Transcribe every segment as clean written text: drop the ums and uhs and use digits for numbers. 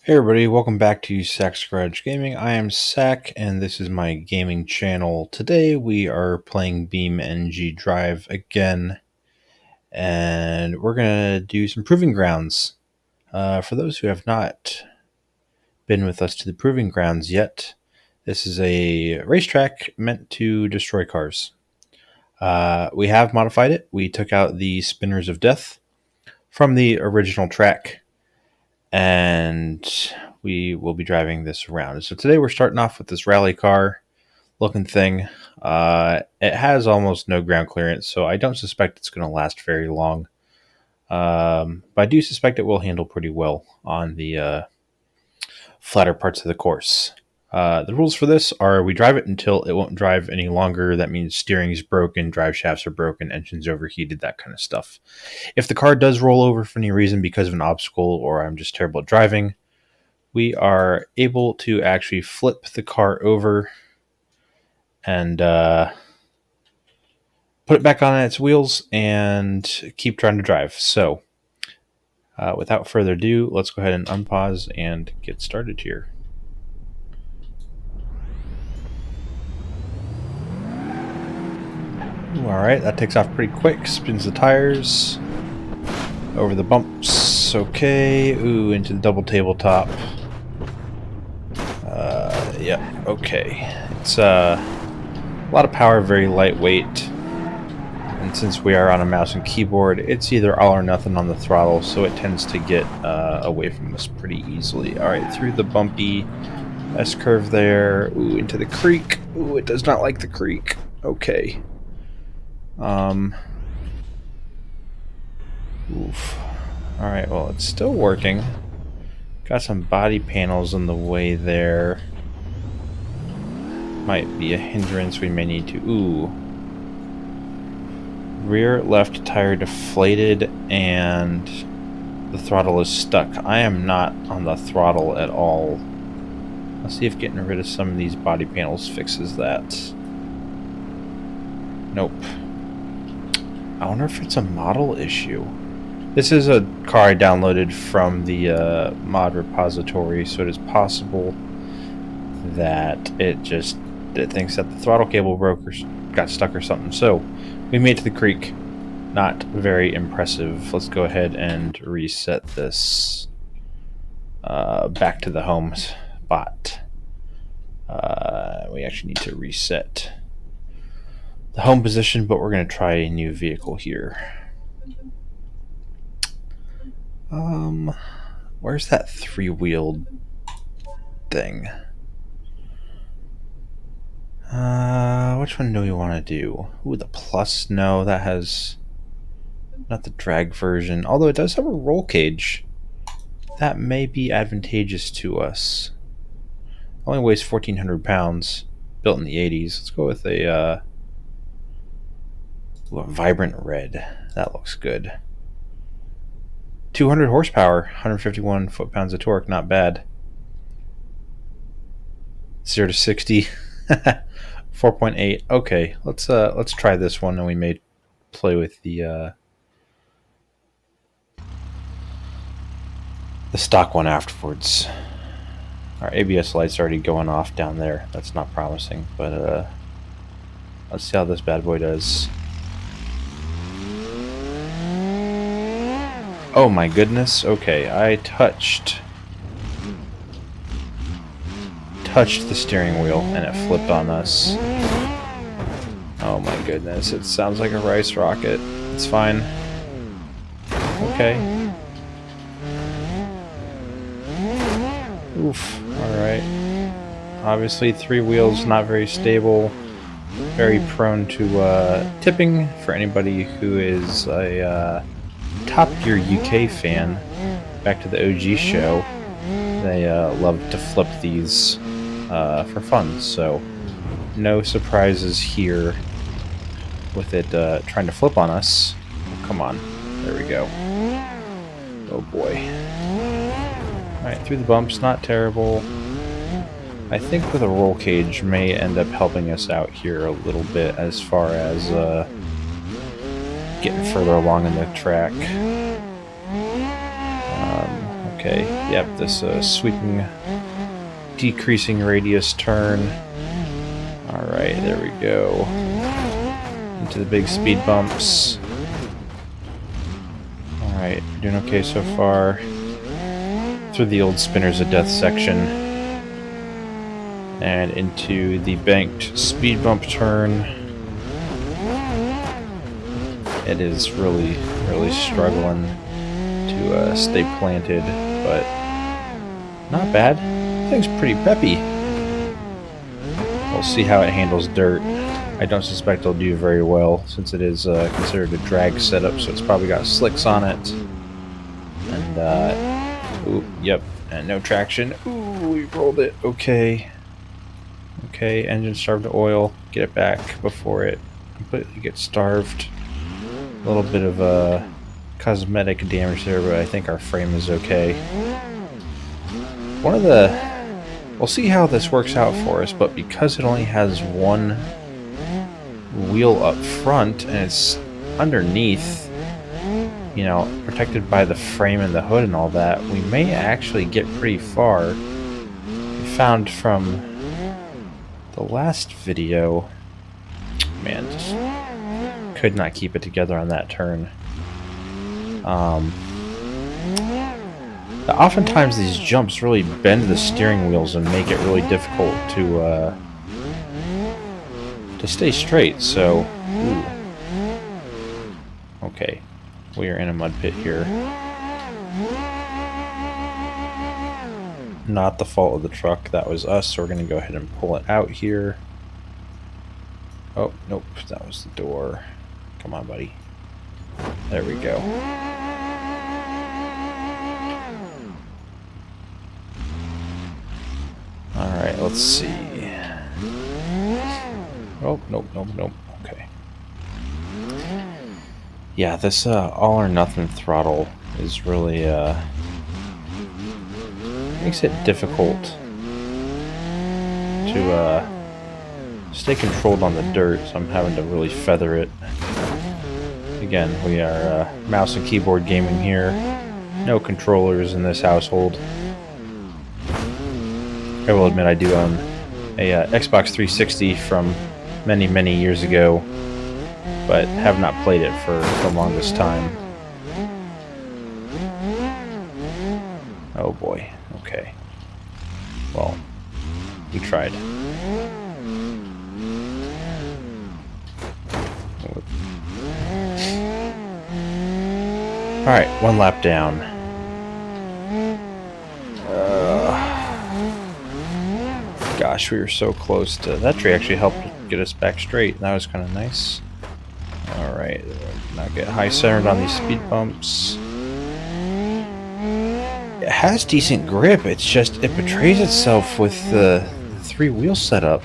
Hey everybody, welcome back to Sack's Garage Gaming. I am Sack and this is my gaming channel. Today we are playing BeamNG Drive again and we're going to do some proving grounds. For those who have not been with us to the proving grounds yet, this is a racetrack meant to destroy cars. We have modified it. We took out the Spinners of Death from the original track and we will be driving this around. So today we're starting off with this rally car looking thing. It has almost no ground clearance, so I don't suspect it's going to last very long. But I do suspect it will handle pretty well on the flatter parts of the course. The rules for this are we drive it until it won't drive any longer. That means steering is broken, drive shafts are broken, engines overheated, that kind of stuff. If the car does roll over for any reason because of an obstacle or I'm just terrible at driving, we are able to actually flip the car over and put it back on its wheels and keep trying to drive. So without further ado, let's go ahead and unpause and get started here. Alright, that takes off pretty quick, spins the tires, over the bumps, okay, ooh, into the double tabletop. Yep, okay. It's a lot of power, very lightweight, and since we are on a mouse and keyboard, it's either all or nothing on the throttle, so it tends to get away from us pretty easily. Alright, through the bumpy S-curve there, ooh, into the creek. Ooh, it does not like the creek. Okay. Oof. Alright, well, it's still working. Got some body panels in the way there. Might be a hindrance we may need to... Ooh. Rear left tire deflated and the throttle is stuck. I am not on the throttle at all. Let's see if getting rid of some of these body panels fixes that. Nope. I wonder if it's a model issue. This is a car I downloaded from the mod repository, so it is possible that it thinks that the throttle cable broke or got stuck or something. So we made it to the creek. Not very impressive. Let's go ahead and reset this back to the home spot. We actually need to reset the home position, but we're going to try a new vehicle here. Where's that three-wheeled thing? Which one do we want to do? Ooh, the Plus? No, that has not the drag version. Although it does have a roll cage. That may be advantageous to us. Only weighs 1,400 pounds. Built in the 80s. Let's go with a vibrant red. That looks good. 200 horsepower, 151 foot-pounds of torque. Not bad. 0 to 60. 4.8. Okay, let's try this one, and we may play with the stock one afterwards. Our ABS light's already going off down there. That's not promising, but let's see how this bad boy does. Oh my goodness. Okay, I touched the steering wheel and it flipped on us. Oh my goodness, it sounds like a rice rocket. It's fine. Okay. Oof. Alright. Obviously, three wheels, not very stable. Very prone to tipping for anybody who is a Top Gear UK fan. Back to the OG show. They love to flip these for fun, so no surprises here with it trying to flip on us. Oh, come on. There we go. Oh boy. Alright, through the bumps, not terrible. I think with a roll cage may end up helping us out here a little bit as far as getting further along in the track. Okay, yep, this sweeping, decreasing radius turn. Alright, there we go. Into the big speed bumps. Alright, doing okay so far. Through the old spinners of death section. And into the banked speed bump turn. It is really struggling to stay planted, but not bad. Thing's pretty peppy. We'll see how it handles dirt. I don't suspect it'll do very well, since it is considered a drag setup, so it's probably got slicks on it. And, ooh, yep, and no traction. Ooh, we rolled it. Okay. Okay, engine starved to oil. Get it back before it completely gets starved. A little bit of cosmetic damage there, but I think our frame is okay. We'll see how this works out for us, but because it only has one wheel up front and it's underneath, you know, protected by the frame and the hood and all that, we may actually get pretty far. We found from the last video, man, just could not keep it together on that turn. Oftentimes these jumps really bend the steering wheels and make it really difficult to stay straight, so... Ooh. Okay, we are in a mud pit here. Not the fault of the truck, that was us, so we're going to go ahead and pull it out here. Oh, nope, that was the door. Come on, buddy. There we go. Alright, let's see. Oh, nope. Okay. Yeah, this all or nothing throttle is really makes it difficult to stay controlled on the dirt, so I'm having to really feather it. Again, we are mouse and keyboard gaming here. No controllers in this household. I will admit I do own a Xbox 360 from many years ago, but have not played it for the longest time. Oh boy, okay. Well, we tried. Alright, one lap down. Gosh, we were so close to... That tree actually helped get us back straight. That was kind of nice. Alright, now get high centered on these speed bumps. It has decent grip, it's just it betrays itself with the three-wheel setup.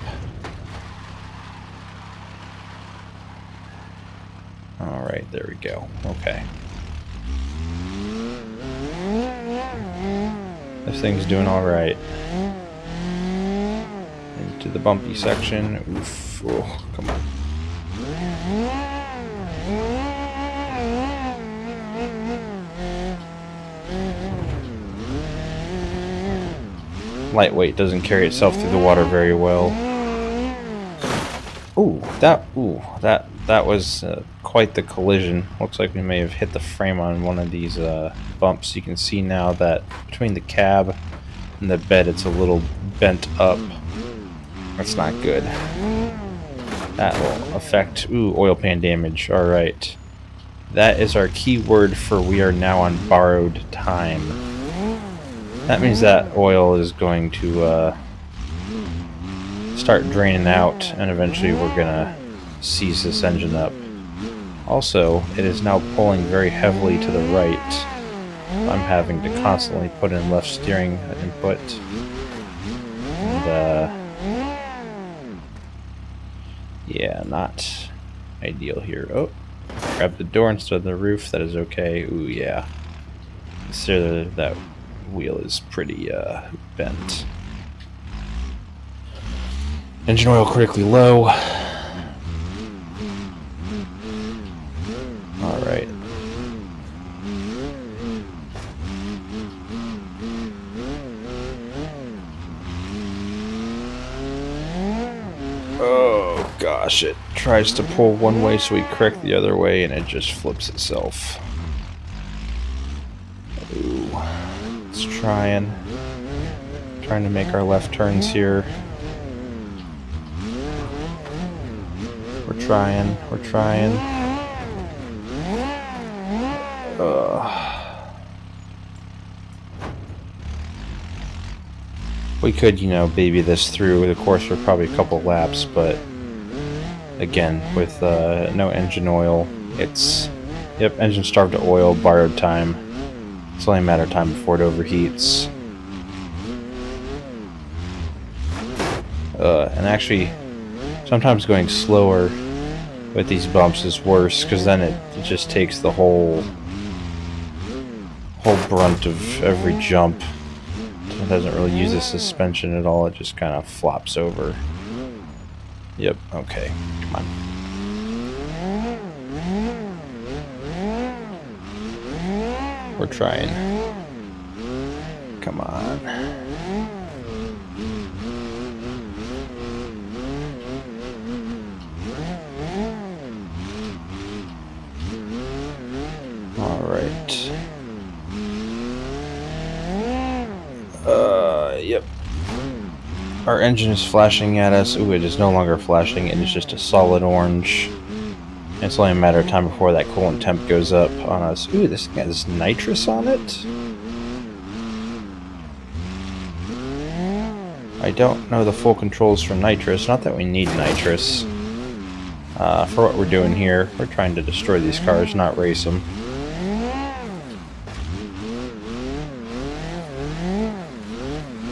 Alright, there we go. Okay. This thing's doing alright. Into the bumpy section. Oof. Oh, come on. Lightweight doesn't carry itself through the water very well. That was quite the collision. Looks like we may have hit the frame on one of these bumps. You can see now that between the cab and the bed, it's a little bent up. That's not good. That will affect... Ooh, oil pan damage. Alright. That is our key word for we are now on borrowed time. That means that oil is going to start draining out, and eventually we're going to seize this engine up. Also, it is now pulling very heavily to the right. I'm having to constantly put in left steering input. And, yeah, not ideal here. Oh, grab the door instead of the roof. That is okay. Ooh, yeah. Consider that wheel is pretty bent. Engine oil critically low. Alright. gosh, it tries to pull one way so we correct the other way and it just flips itself. Ooh. It's trying to make our left turns here. We're trying. We could, baby this through the course for probably a couple laps, but again, with no engine oil, it's, yep, engine starved to oil, borrowed time. It's only a matter of time before it overheats. And actually, sometimes going slower with these bumps is worse, because then it just takes the whole brunt of every jump. It doesn't really use the suspension at all, it just kind of flops over. Yep, okay, come on. We're trying. Come on. Alright. Yep. Our engine is flashing at us. Ooh, it is no longer flashing. It is just a solid orange. It's only a matter of time before that coolant temp goes up on us. Ooh, this thing has nitrous on it? I don't know the full controls for nitrous. Not that we need nitrous. For what we're doing here, we're trying to destroy these cars, not race them.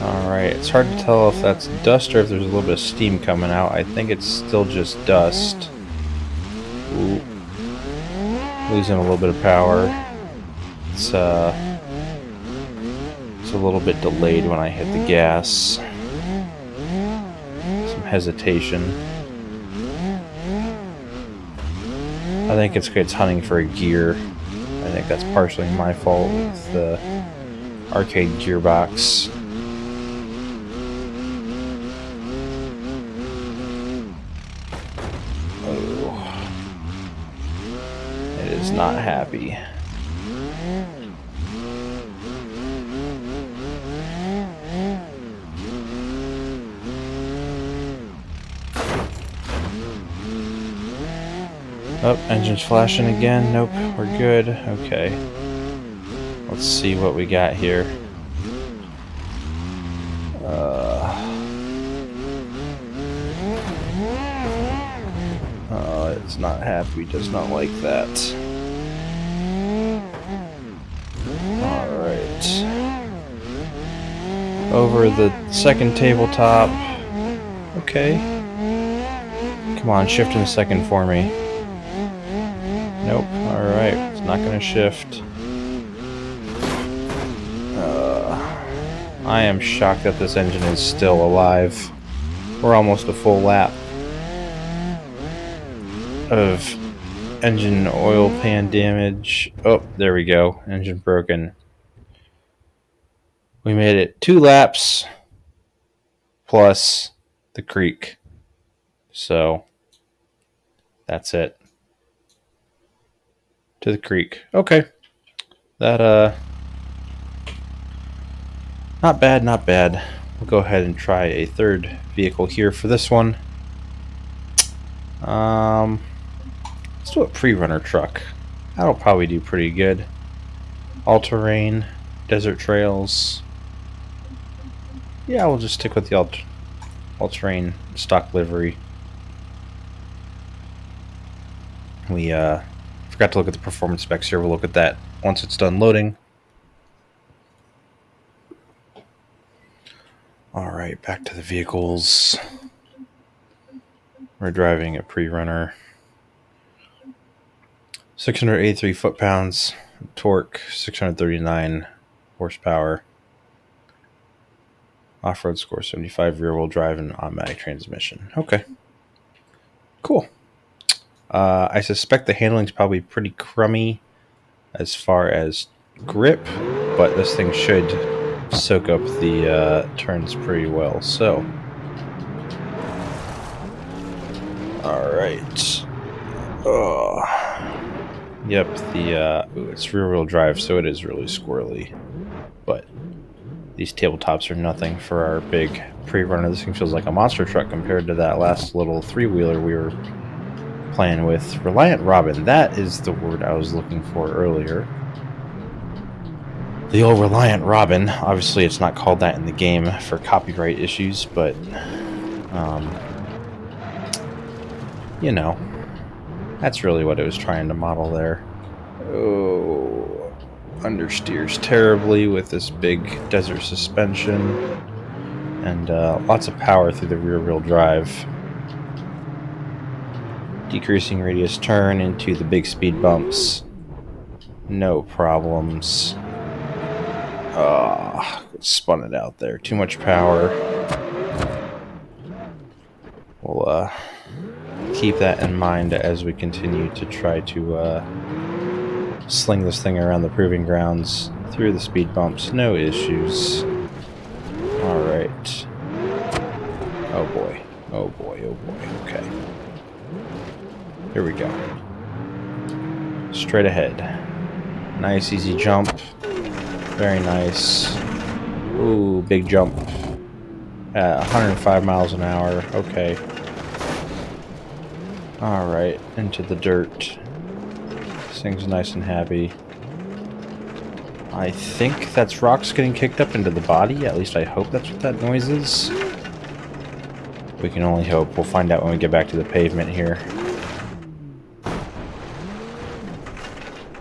Alright, it's hard to tell if that's dust or if there's a little bit of steam coming out. I think it's still just dust. Ooh. Losing a little bit of power. It's a little bit delayed when I hit the gas. Some hesitation. I think it's hunting for a gear. I think that's partially my fault with the arcade gearbox. Oh. It is not happy. Oh, engine's flashing again. Nope, we're good. Okay. Let's see what we got here. It's not happy. Does not like that. Alright. Over the second tabletop. Okay. Come on, shift in a second for me. Nope. Alright. It's not going to shift. I am shocked that this engine is still alive. We're almost a full lap of engine oil pan damage. Oh, there we go. Engine broken. We made it 2 laps plus the creek. So that's it. To the creek. Okay. That not bad, not bad. We'll go ahead and try a third vehicle here for this one. Let's do a pre-runner truck. That'll probably do pretty good. All-terrain, desert trails. Yeah, we'll just stick with the all-terrain stock livery. We forgot to look at the performance specs here. We'll look at that once it's done loading. Alright, back to the vehicles. We're driving a pre-runner. 683 foot-pounds, torque, 639 horsepower. Off-road score 75, rear-wheel drive, and automatic transmission. Okay. Cool. I suspect the handling's probably pretty crummy as far as grip, but this thing should soak up the turns pretty well. So, Alright. Yep, it's rear-wheel drive, so it is really squirrely. But these tabletops are nothing for our big pre-runner. This thing feels like a monster truck compared to that last little three-wheeler we were playing with. Reliant Robin, that is the word I was looking for earlier. The old Reliant Robin. Obviously, it's not called that in the game for copyright issues, but, you know, that's really what it was trying to model there. Oh, understeers terribly with this big desert suspension, and lots of power through the rear-wheel drive. Decreasing radius turn into the big speed bumps. No problems. Spun it out there. Too much power. We'll keep that in mind as we continue to try to sling this thing around the proving grounds through the speed bumps. No issues. Alright. Oh boy. Oh boy. Oh boy. Okay. Here we go. Straight ahead. Nice easy jump. Very nice. Ooh, big jump. At 105 miles an hour. Okay. Alright, into the dirt. This thing's nice and happy. I think that's rocks getting kicked up into the body. At least I hope that's what that noise is. We can only hope. We'll find out when we get back to the pavement here.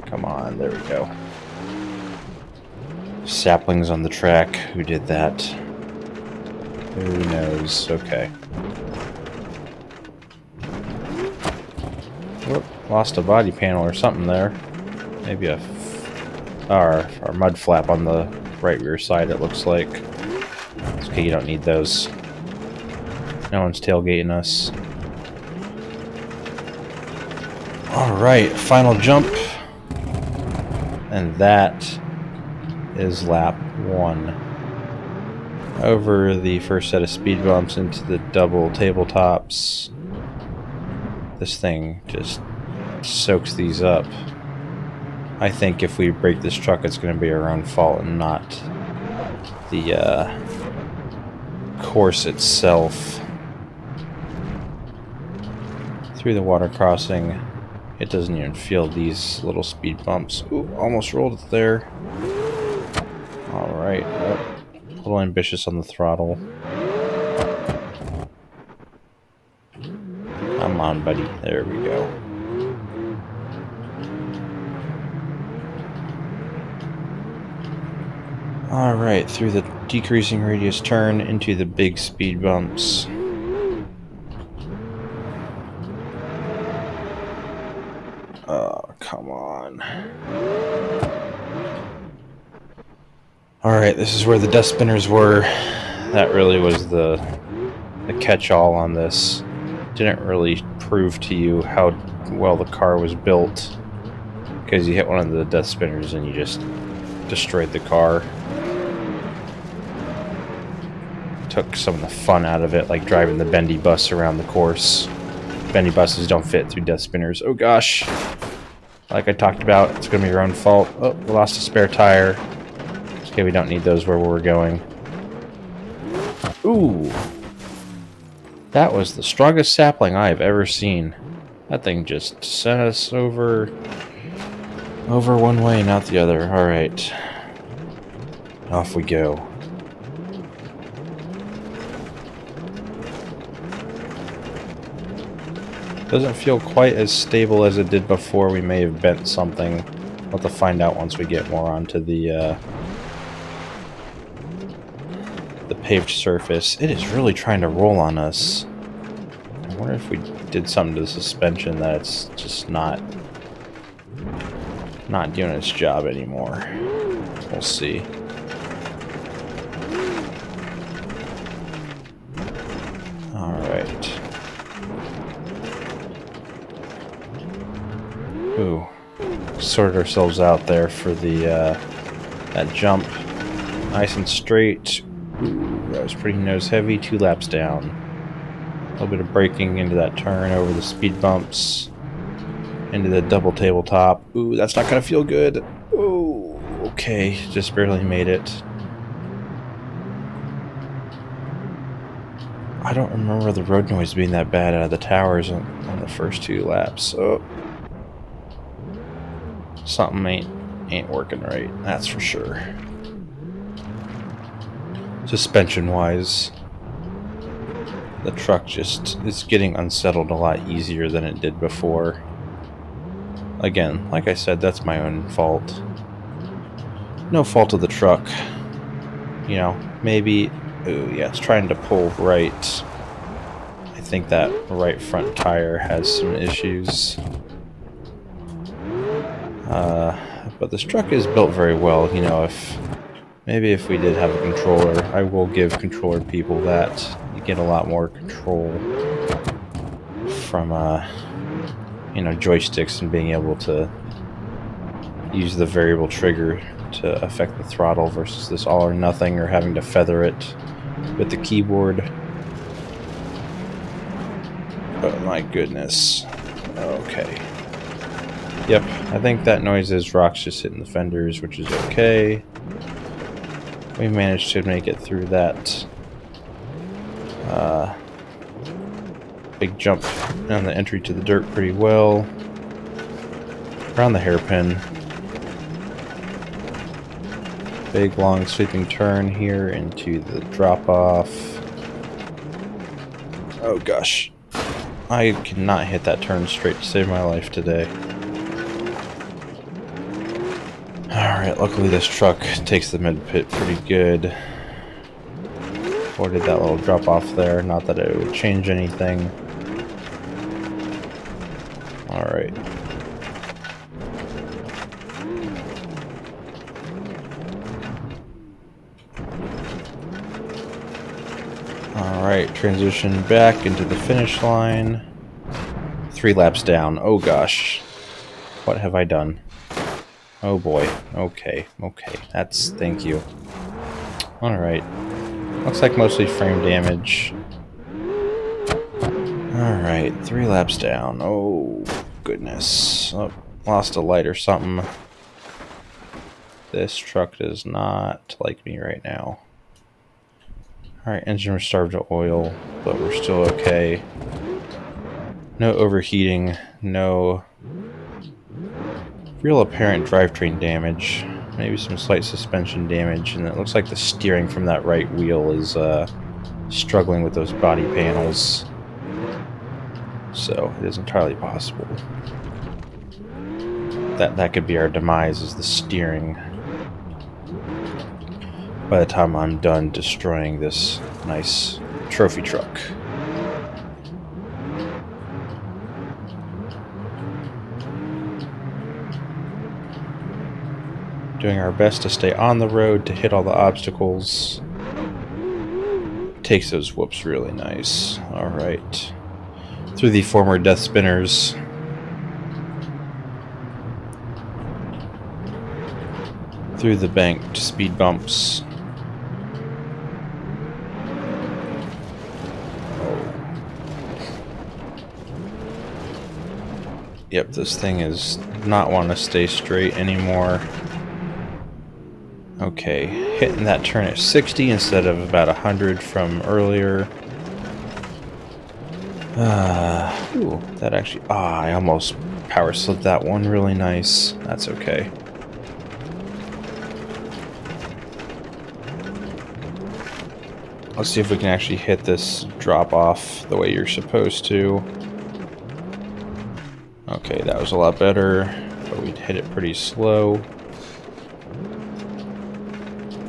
Come on, there we go. Saplings on the track. Who did that? Who knows? Okay. Whoop, lost a body panel or something there. Maybe our mud flap on the right rear side, it looks like. It's okay, you don't need those. No one's tailgating us. Alright, final jump. And that is lap 1. Over the first set of speed bumps into the double tabletops. This thing just soaks these up. I think if we break this truck, it's going to be our own fault and not the course itself. Through the water crossing, it doesn't even feel these little speed bumps. Ooh, almost rolled it there. Alright, oh, a little ambitious on the throttle. Come on, buddy. There we go. Alright, through the decreasing radius turn into the big speed bumps. Oh, come on. Alright, this is where the dust spinners were. That really was the catch-all on this. Didn't really prove to you how well the car was built, because you hit one of the dust spinners and you just destroyed the car. Took some of the fun out of it, like driving the bendy bus around the course. Bendy buses don't fit through dust spinners. Oh gosh. Like I talked about, it's going to be your own fault. Oh, we lost a spare tire. Okay, we don't need those where we're going. Ooh. That was the strongest sapling I've ever seen. That thing just sent us over one way and out the other. Alright. Off we go. Doesn't feel quite as stable as it did before. We may have bent something. We'll have to find out once we get more onto the paved surface. It is really trying to roll on us. I wonder if we did something to the suspension that it's just not doing its job anymore. We'll see. Alright. Ooh. Sorted ourselves out there for the that jump. Nice and straight. Ooh, that was pretty nose heavy. 2 laps down. little bit of braking into that turn over the speed bumps. Into the double tabletop. Ooh, that's not gonna feel good. Ooh, okay, just barely made it. I don't remember the road noise being that bad out of the towers on the first 2 laps. Oh, something ain't working right. That's for sure. Suspension-wise, the truck just is getting unsettled a lot easier than it did before. Again, like I said, that's my own fault. No fault of the truck. You know, maybe... Ooh, yeah, it's trying to pull right. I think that right front tire has some issues. But this truck is built very well. You know, if we did have a controller, I will give controller people that. You get a lot more control from, you know, joysticks and being able to use the variable trigger to affect the throttle versus this all or nothing or having to feather it with the keyboard. Oh my goodness. Okay. Yep, I think that noise is rocks just hitting the fenders, which is okay. We managed to make it through that big jump on the entry to the dirt pretty well. Around the hairpin. Big long sweeping turn here into the drop off. Oh gosh. I cannot hit that turn straight to save my life today. Alright, luckily this truck takes the mid pit pretty good. Avoided that little drop off there, not that it would change anything. Alright. Alright, transition back into the finish line. 3 laps down. Oh gosh. What have I done? Oh boy. Okay. Thank you. Alright. Looks like mostly frame damage. Alright, 3 laps down. Oh goodness. Oh, lost a light or something. This truck does not like me right now. Alright, engine was starved of oil, but we're still okay. No overheating, no real apparent drivetrain damage. Maybe some slight suspension damage, and it looks like the steering from that right wheel is struggling with those body panels. So, it is entirely possible. That could be our demise, is the steering. By the time I'm done destroying this nice trophy truck. Doing our best to stay on the road to hit all the obstacles. Takes those whoops really nice. Alright. Through the former death spinners. Through the banked speed bumps. Yep, this thing is not want to stay straight anymore. Okay, hitting that turn at 60 instead of about 100 from earlier. Ooh, that actually... I almost power slipped that one really nice. That's okay. Let's see if we can actually hit this drop off the way you're supposed to. Okay, that was a lot better, but we'd hit it pretty slow.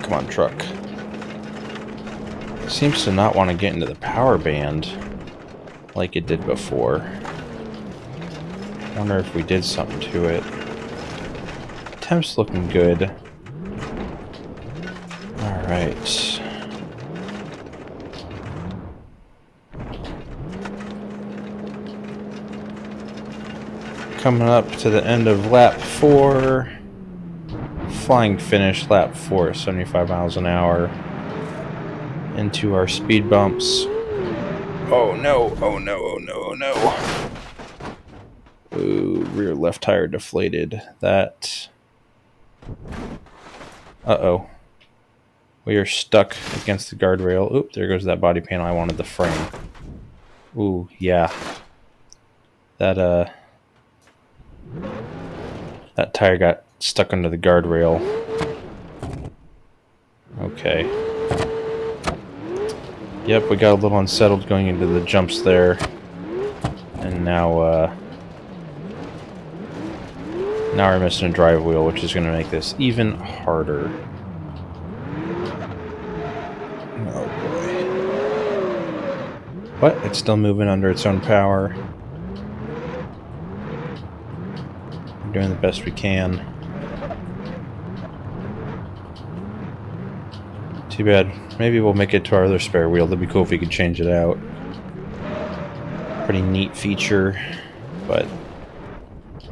Come on, truck. It seems to not want to get into the power band like it did before. I wonder if we did something to it. Temp's looking good. Alright. Coming up to the end of lap 4. Flying finish, lap 4, 75 miles an hour. Into our speed bumps. Oh no, oh no, oh no, oh no. Ooh, rear left tire deflated. That... Uh-oh. We are stuck against the guardrail. Oop, there goes that body panel. I wanted the frame. Ooh, yeah. That tire got stuck under the guardrail. Okay. Yep, we got a little unsettled going into the jumps there. And now we're missing a drive wheel, which is going to make this even harder. Oh boy. But it's still moving under its own power. We're doing the best we can. Too bad. Maybe we'll make it to our other spare wheel. That'd be cool if we could change it out. Pretty neat feature, but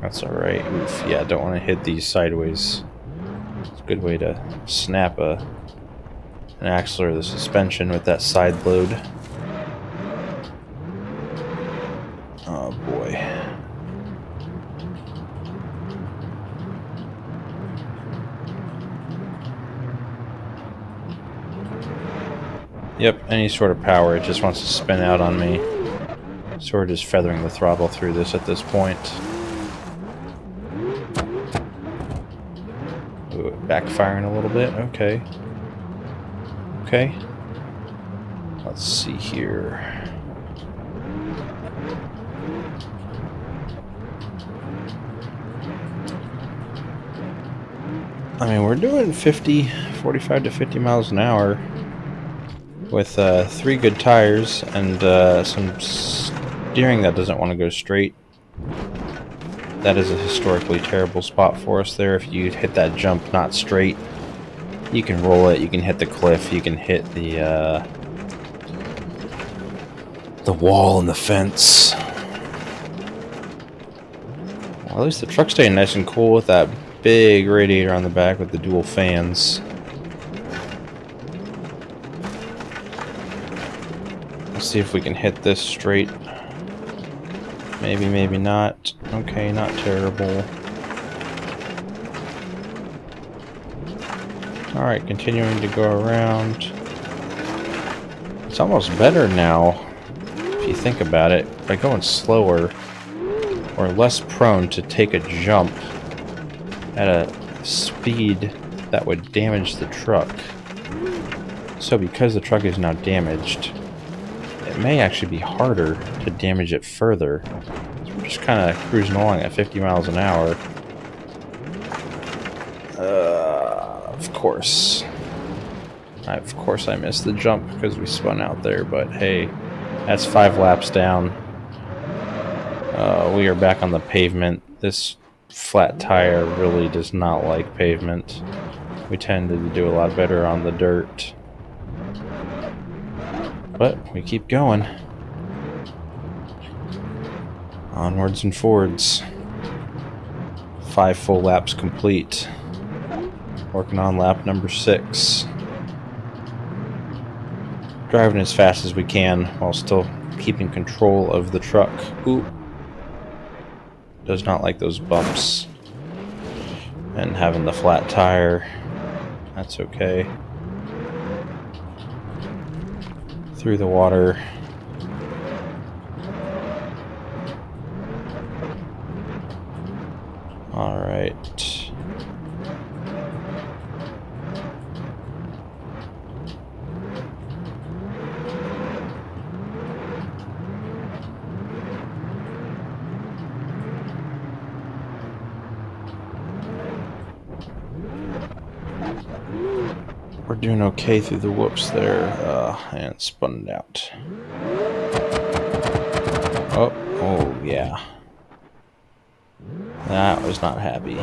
that's alright. Oof, yeah, don't want to hit these sideways. It's a good way to snap an axle or the suspension with that side load. Oh boy. Yep, any sort of power, it just wants to spin out on me. So we're just feathering the throttle through this at this point. Ooh, backfiring a little bit, okay. Okay. Let's see here. I mean, we're doing 45 to 50 miles an hour with 3 good tires and some steering that doesn't want to go straight. That is a historically terrible spot for us there. If you hit that jump not straight, you can roll it, you can hit the cliff, you can hit the wall and the fence. Well, at least the truck's staying nice and cool with that big radiator on the back with the dual fans. Let's see if we can hit this straight. Maybe, maybe not. Okay, not terrible. Alright, continuing to go around. It's almost better now, if you think about it. By going slower, we're less prone to take a jump at a speed that would damage the truck. So because the truck is now damaged, it may actually be harder to damage it further. So we're just kind of cruising along at 50 miles an hour. Of course I missed the jump because we spun out there, but hey, that's 5 laps down. We are back on the pavement. This flat tire really does not like pavement. We tended to do a lot better on the dirt. But we keep going. Onwards and forwards. 5 full laps complete. Working on lap number 6. Driving as fast as we can while still keeping control of the truck. Ooh. Does not like those bumps. And having the flat tire. That's okay. Through the water. Alright. We're doing okay through the whoops there, and spun it out. Oh yeah. That was not happy.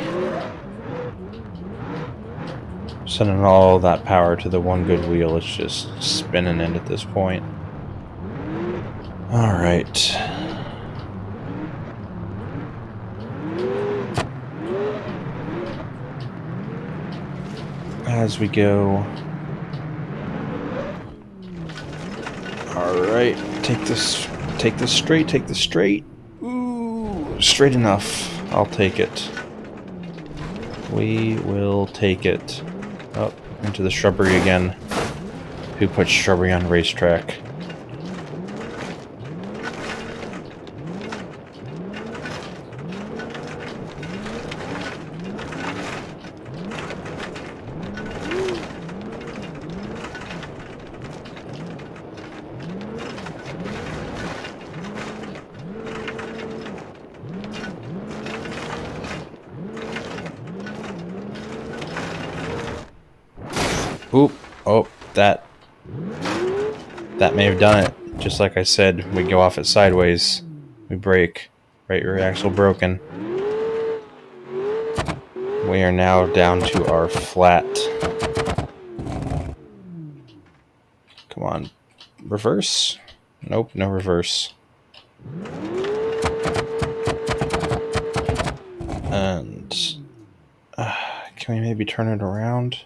Sending all that power to the one good wheel, it's just spinning it at this point. Alright. As we go Alright, take this straight. Ooh, straight enough. I'll take it. We will take it. Up into the shrubbery again. Who puts shrubbery on racetrack? Oop. Oh, that may have done it. Just like I said, we go off it sideways. We break. Right rear axle broken. We are now down to our flat. Come on. Reverse? Nope, no reverse. And can we maybe turn it around?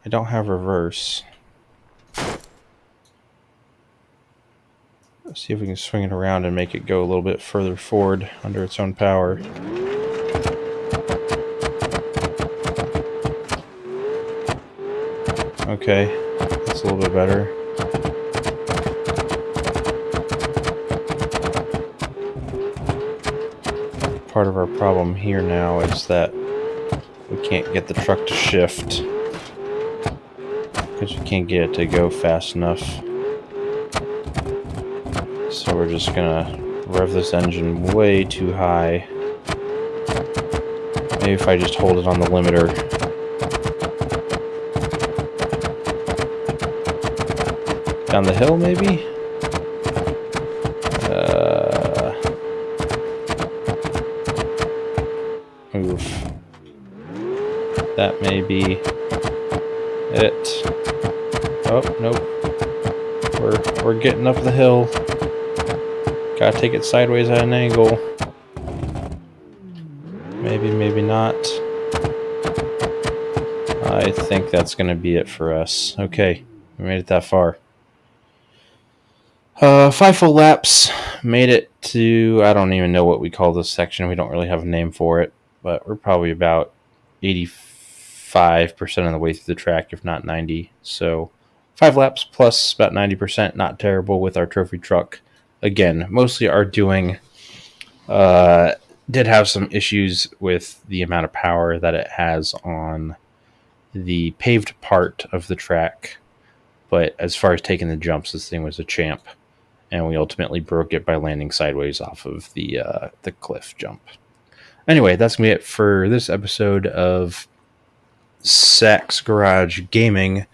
I don't have reverse. Let's see if we can swing it around and make it go a little bit further forward under its own power. Okay, that's a little bit better. Part of our problem here now is that we can't get the truck to shift because we can't get it to go fast enough. So we're just gonna rev this engine way too high. Maybe if I just hold it on the limiter. Down the hill, maybe? Oof. That may be it. Oh, nope. We're getting up the hill. Gotta take it sideways at an angle. Maybe, maybe not. I think that's gonna be it for us. Okay, we made it that far. 5 full laps. Made it to, I don't even know what we call this section. We don't really have a name for it, but we're probably about 85% of the way through the track, if not 90. So 5 laps plus about 90%, not terrible with our trophy truck. Again, mostly our doing. Did have some issues with the amount of power that it has on the paved part of the track. But as far as taking the jumps, this thing was a champ. And we ultimately broke it by landing sideways off of the cliff jump. Anyway, that's going to be it for this episode of Sack's Garage Gaming.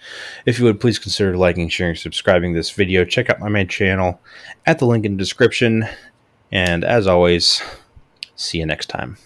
If you would, please consider liking, sharing, subscribing this video. Check out my main channel at the link in the description. And as always, see you next time.